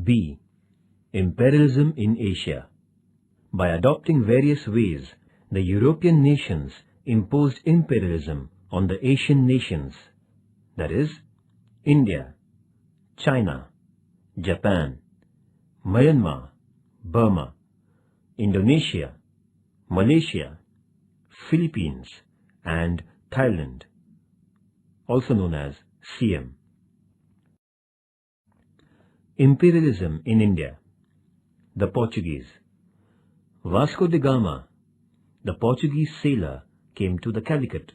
B. Imperialism in Asia. By adopting various ways, the European nations imposed imperialism on the Asian nations, that is, India, China, Japan, Myanmar, Burma, Indonesia, Malaysia, Philippines, and Thailand, also known as Siam. Imperialism in India. The Portuguese. Vasco da Gama, the Portuguese sailor, came to the Calicut,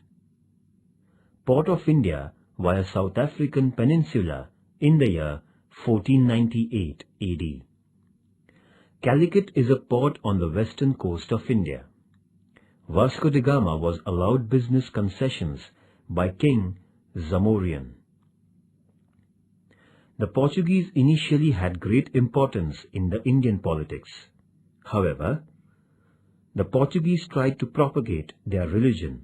port of India, via South African peninsula in the year 1498 AD. Calicut is a port on the western coast of India. Vasco da Gama was allowed business concessions by King Zamorian. The Portuguese initially had great importance in the Indian politics. However, the Portuguese tried to propagate their religion,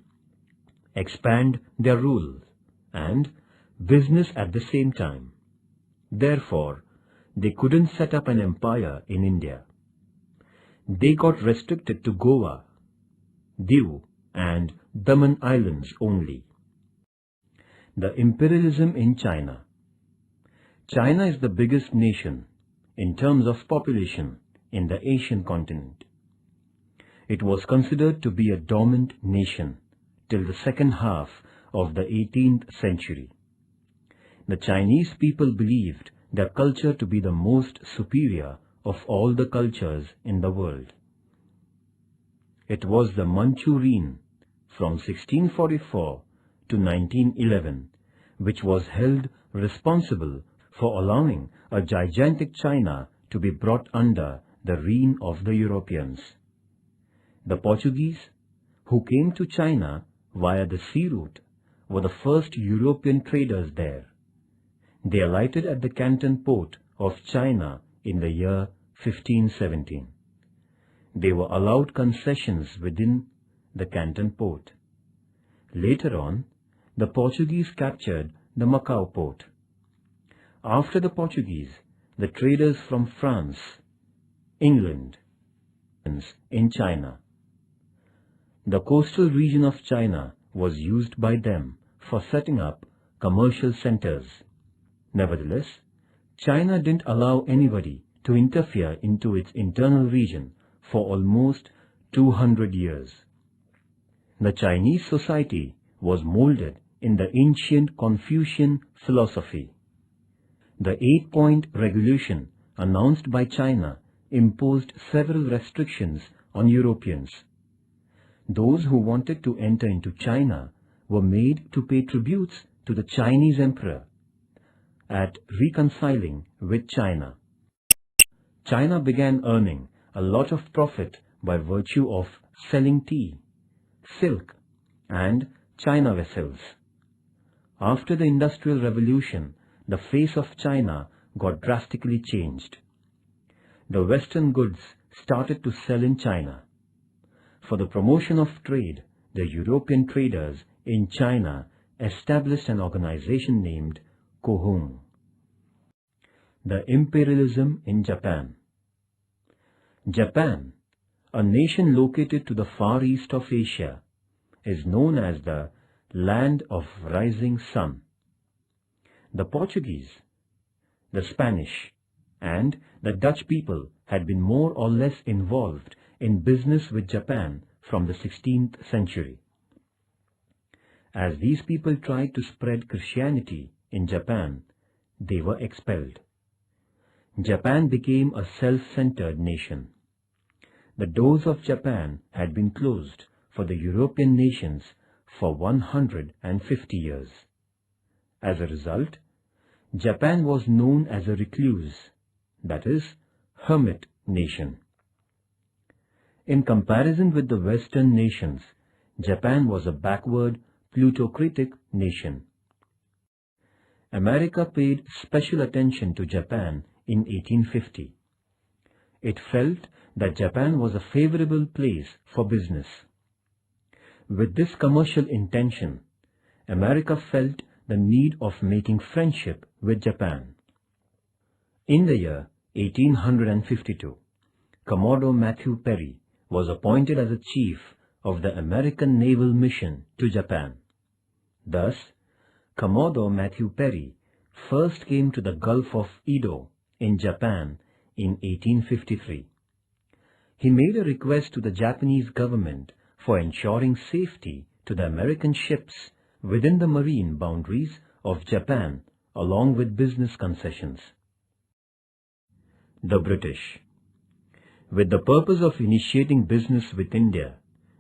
expand their rule, and business at the same time. Therefore, they couldn't set up an empire in India. They got restricted to Goa, Diu, and Daman Islands only. The imperialism in China. China is the biggest nation in terms of population in the Asian continent. It was considered to be a dominant nation till the second half of the 18th century. The Chinese people believed their culture to be the most superior of all the cultures in the world. It was the Manchurian from 1644 to 1911 which was held responsible for allowing a gigantic China to be brought under the reign of the Europeans. The Portuguese, who came to China via the sea route, were the first European traders there. They alighted at the Canton port of China in the year 1517. They were allowed concessions within the Canton port. Later on, the Portuguese captured the Macau port. After the Portuguese, the traders from France, England, in China. The coastal region of China was used by them for setting up commercial centers. Nevertheless, China didn't allow anybody to interfere into its internal region for almost 200 years. The Chinese society was molded in the ancient Confucian philosophy. The 8-point regulation announced by China imposed several restrictions on Europeans. Those who wanted to enter into China were made to pay tributes to the Chinese emperor at reconciling with China. China began earning a lot of profit by virtue of selling tea, silk, and China vessels. After the Industrial Revolution, the face of China got drastically changed. The Western goods started to sell in China. For the promotion of trade, the European traders in China established an organization named Kohong. The imperialism in Japan. Japan, a nation located to the far east of Asia, is known as the Land of Rising Sun. The Portuguese, the Spanish, and the Dutch people had been more or less involved in business with Japan from the 16th century. As these people tried to spread Christianity in Japan, they were expelled. Japan became a self-centered nation. The doors of Japan had been closed for the European nations for 150 years. As a result, Japan was known as a recluse, that is, hermit nation. In comparison with the Western nations, Japan was a backward, plutocratic nation. America paid special attention to Japan in 1850. It felt that Japan was a favorable place for business. With this commercial intention, America felt the need of making friendship with Japan. In the year 1852, Commodore Matthew Perry was appointed as a chief of the American Naval Mission to Japan. Thus, Commodore Matthew Perry first came to the Gulf of Edo in Japan in 1853. He made a request to the Japanese government for ensuring safety to the American ships within the marine boundaries of Japan, along with business concessions. The British. With the purpose of initiating business with India,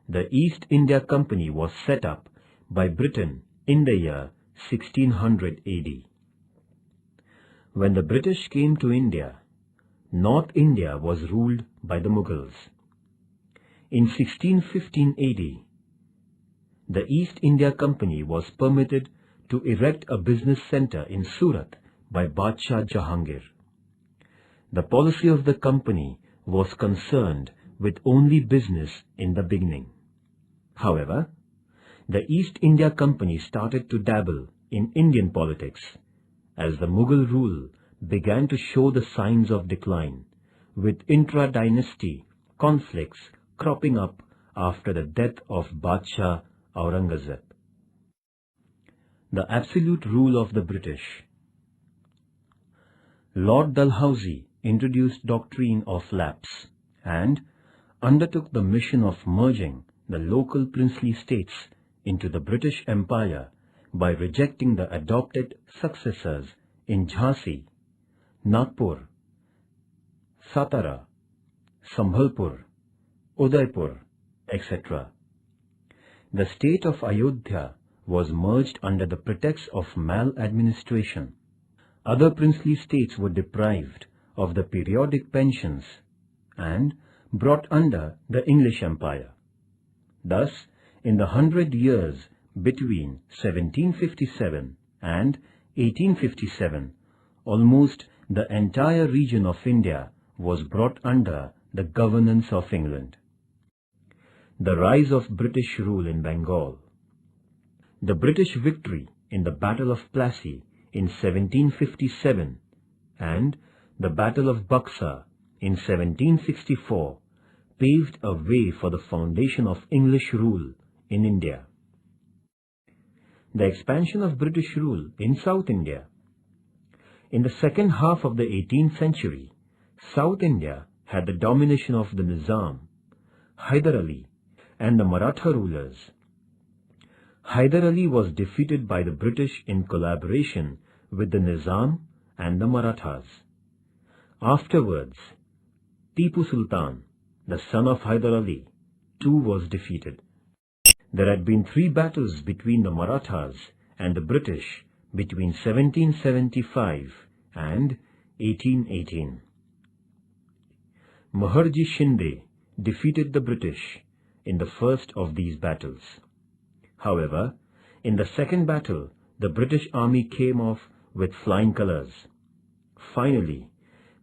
the East India Company was set up by Britain in the year 1600 AD. When the British came to India, North India was ruled by the Mughals. In 1615 AD, the East India Company was permitted to erect a business centre in Surat by Badshah Jahangir. The policy of the company was concerned with only business in the beginning. However, the East India Company started to dabble in Indian politics as the Mughal rule began to show the signs of decline, with intra-dynasty conflicts cropping up after the death of Badshah Aurangzeb. The absolute rule of the British. Lord Dalhousie introduced doctrine of lapse and undertook the mission of merging the local princely states into the British Empire by rejecting the adopted successors in Jhansi, Nagpur, Satara, Sambhalpur, Udaipur, etc. The state of Ayodhya was merged under the pretext of maladministration. Other princely states were deprived of the periodic pensions and brought under the English Empire. Thus, in the 100 years between 1757 and 1857, almost the entire region of India was brought under the governance of England. The rise of British rule in Bengal. The British victory in the Battle of Plassey in 1757 and the Battle of Buxar in 1764 paved a way for the foundation of English rule in India. The expansion of British rule in South India. In the second half of the 18th century, South India had the domination of the Nizam, Hyder Ali, and the Maratha rulers. Hyder Ali was defeated by the British in collaboration with the Nizam and the Marathas. Afterwards, Tipu Sultan, the son of Hyder Ali, too was defeated. There had been 3 battles between the Marathas and the British between 1775 and 1818. Maharji Shinde defeated the British in the first of these battles. However, in the second battle, the British army came off with flying colours. Finally,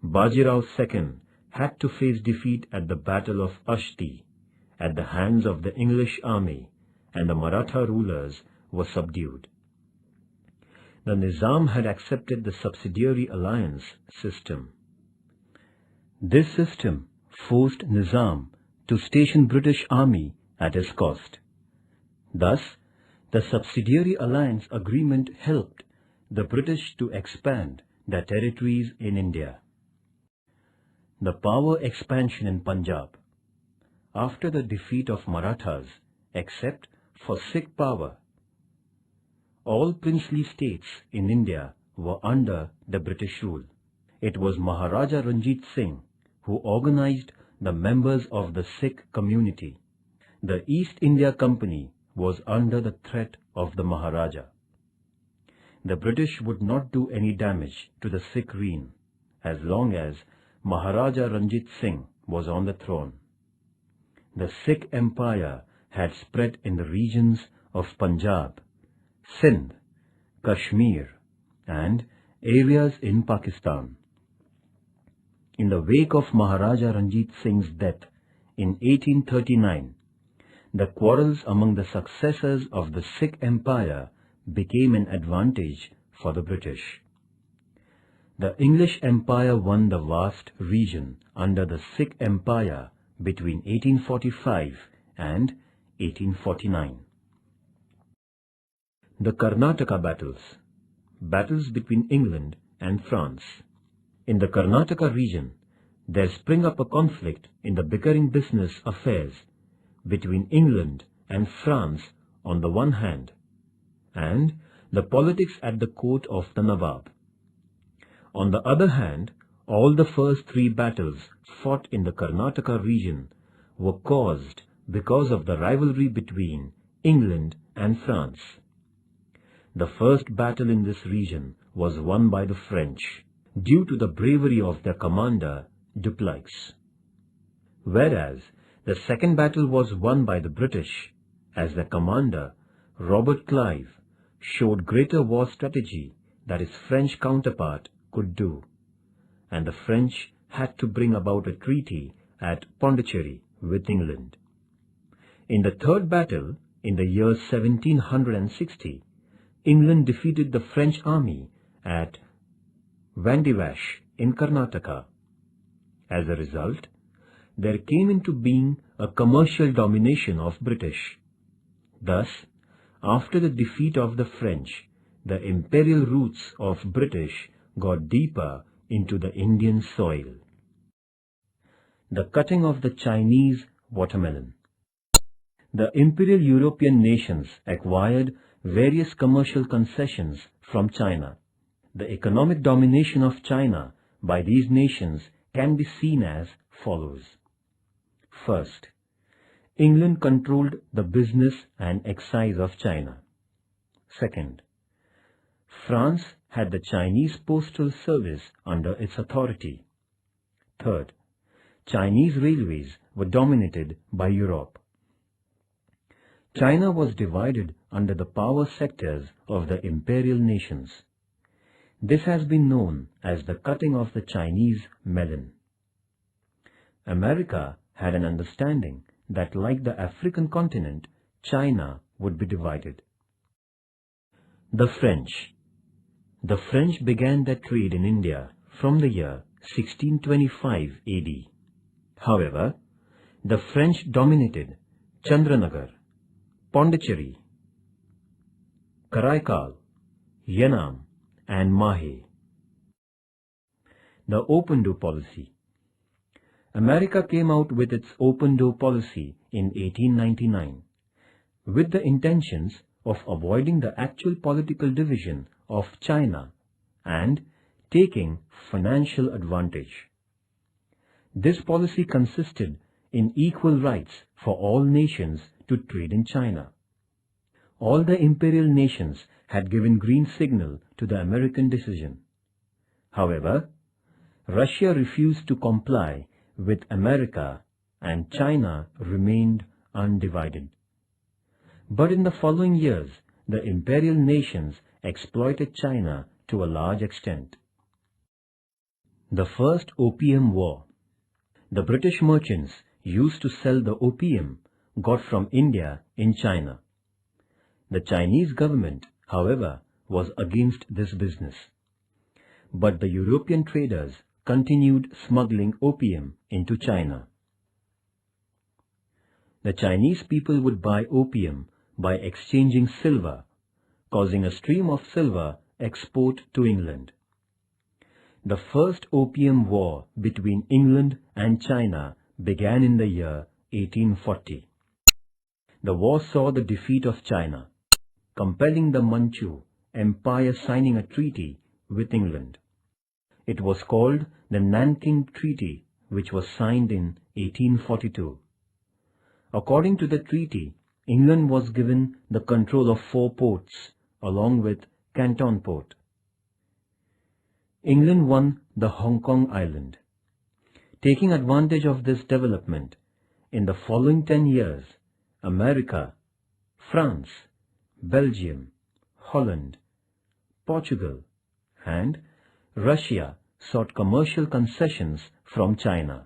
Bajirao II had to face defeat at the Battle of Ashti at the hands of the English army, and the Maratha rulers were subdued. The Nizam had accepted the subsidiary alliance system. This system forced Nizam to station British army at his cost. Thus, the subsidiary alliance agreement helped the British to expand their territories in India. The power expansion in Punjab. After the defeat of Marathas, except for Sikh power, all princely states in India were under the British rule. It was Maharaja Ranjit Singh who organized the members of the Sikh community. The East India Company was under the threat of the Maharaja. The British would not do any damage to the Sikh reign as long as Maharaja Ranjit Singh was on the throne. The Sikh Empire had spread in the regions of Punjab, Sindh, Kashmir, and areas in Pakistan. In the wake of Maharaja Ranjit Singh's death in 1839, the quarrels among the successors of the Sikh Empire became an advantage for the British. The English Empire won the vast region under the Sikh Empire between 1845 and 1849. The Karnataka battles, battles between England and France. In the Karnataka region, there sprang up a conflict in the bickering business affairs between England and France on the one hand, and the politics at the court of the Nawab. On the other hand, all the first three battles fought in the Karnataka region were caused because of the rivalry between England and France. The first battle in this region was won by the French due to the bravery of their commander Dupleix, whereas the second battle was won by the British as their commander Robert Clive showed greater war strategy than his French counterpart could do, and the French had to bring about a treaty at Pondicherry with England. In the third battle, in the year 1760, England defeated the French army at Vandivash in Karnataka. As a result, there came into being a commercial domination of British. Thus, after the defeat of the French, the imperial roots of British got deeper into the Indian soil. The cutting of the Chinese watermelon. The imperial European nations acquired various commercial concessions from China. The economic domination of China by these nations can be seen as follows. First, England controlled the business and excise of China. Second, France had the Chinese postal service under its authority. Third, Chinese railways were dominated by Europe. China was divided under the power sectors of the imperial nations. This has been known as the cutting of the Chinese melon. America had an understanding that, like the African continent, China would be divided. The French. The French began their trade in India from the year 1625 AD. However, the French dominated Chandranagar, Pondicherry, Karaikal, Yanam, and Mahe. The Open Door Policy. America came out with its Open Door Policy in 1899 with the intentions of avoiding the actual political division of China and taking financial advantage. This policy consisted in equal rights for all nations to trade in China. All the imperial nations had given green signal to the American decision. However, Russia refused to comply with America and China remained undivided. But in the following years, the imperial nations exploited China to a large extent. The First Opium War. The British merchants used to sell the opium got from India in China. The Chinese government, however, was against this business. But the European traders continued smuggling opium into China. The Chinese people would buy opium by exchanging silver, causing a stream of silver export to England. The First Opium War between England and China began in the year 1840. The war saw the defeat of China, compelling the Manchu Empire signing a treaty with England. It was called the Nanking Treaty, which was signed in 1842. According to the treaty, England was given the control of 4 ports along with Canton Port. England won the Hong Kong Island. Taking advantage of this development, in the following 10 years, America, France, Belgium, Holland, Portugal, and Russia sought commercial concessions from China.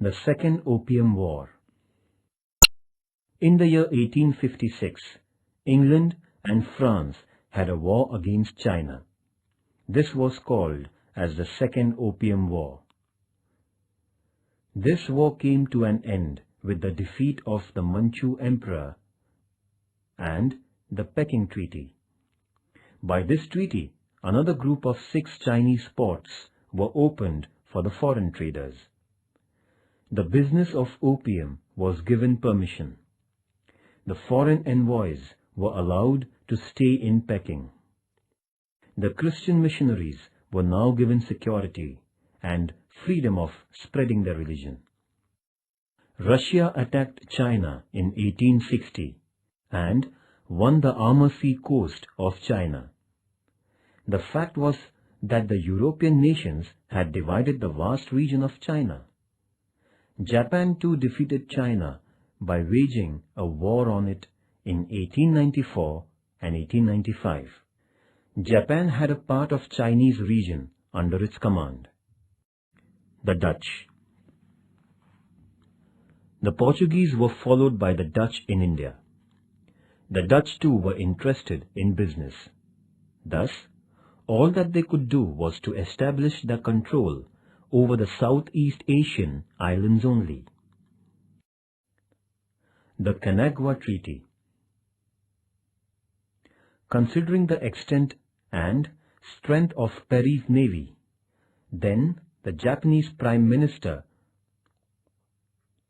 The Second Opium War. In the year 1856, England and France had a war against China. This was called as the Second Opium War. This war came to an end with the defeat of the Manchu Emperor and the Peking Treaty. By this treaty, another group of 6 Chinese ports were opened for the foreign traders. The business of opium was given permission. The foreign envoys were allowed to stay in Peking. The Christian missionaries were now given security and freedom of spreading their religion. Russia attacked China in 1860 and won the Amur Sea coast of China. The fact was that the European nations had divided the vast region of China. Japan too defeated China by waging a war on it in 1894 and 1895. Japan had a part of Chinese region under its command. The Dutch. The Portuguese were followed by the Dutch in India. The Dutch too were interested in business. Thus, all that they could do was to establish their control over the Southeast Asian islands only. The Kanagawa Treaty. Considering the extent and strength of Perry's navy, then the Japanese Prime Minister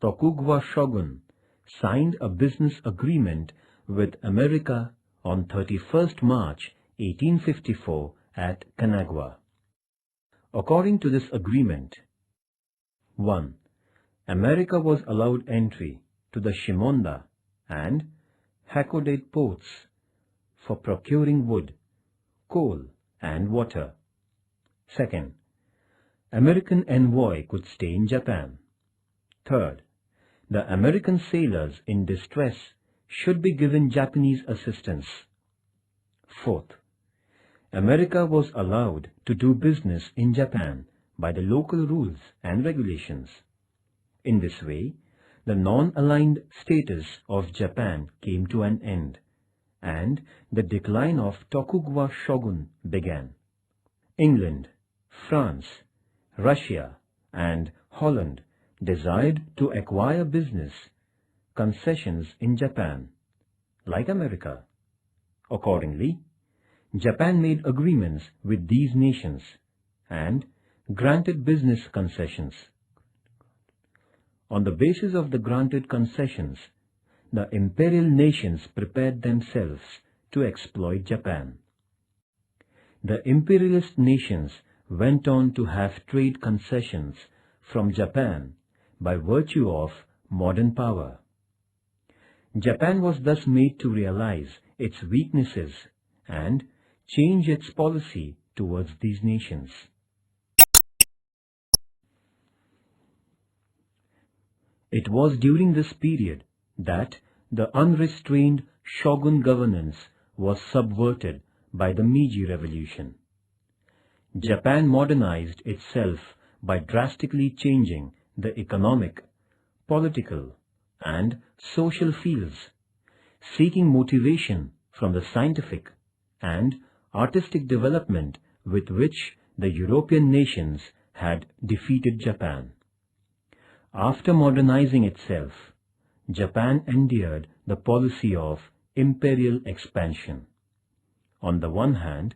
Tokugawa Shogun signed a business agreement with America on 31st March 1854 at Kanagawa. According to this agreement, 1. America was allowed entry to the Shimonda and Hakodate ports for procuring wood, coal and water. 2. American envoy could stay in Japan. 3. The American sailors in distress should be given Japanese assistance. 4. America was allowed to do business in Japan by the local rules and regulations. In this way, the non-aligned status of Japan came to an end, and the decline of Tokugawa Shogun began. England, France, Russia, and Holland desired to acquire business concessions in Japan, like America. Accordingly, Japan made agreements with these nations and granted business concessions. On the basis of the granted concessions, the imperial nations prepared themselves to exploit Japan. The imperialist nations went on to have trade concessions from Japan by virtue of modern power. Japan was thus made to realize its weaknesses and change its policy towards these nations. It was during this period that the unrestrained shogun governance was subverted by the Meiji Revolution. Japan modernized itself by drastically changing the economic, political, and social fields, seeking motivation from the scientific and artistic development with which the European nations had defeated Japan. After modernizing itself, Japan endeared the policy of imperial expansion. On the one hand,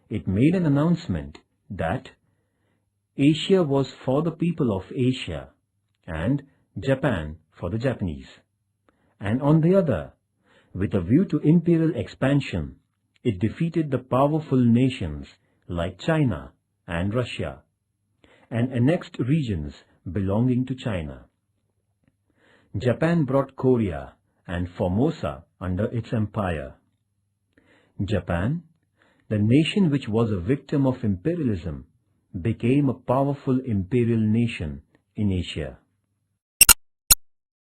it made an announcement that Asia was for the people of Asia and Japan for the Japanese. And on the other, with a view to imperial expansion, it defeated the powerful nations like China and Russia and annexed regions belonging to China. Japan brought Korea and Formosa under its empire. Japan, the nation which was a victim of imperialism, became a powerful imperial nation in Asia.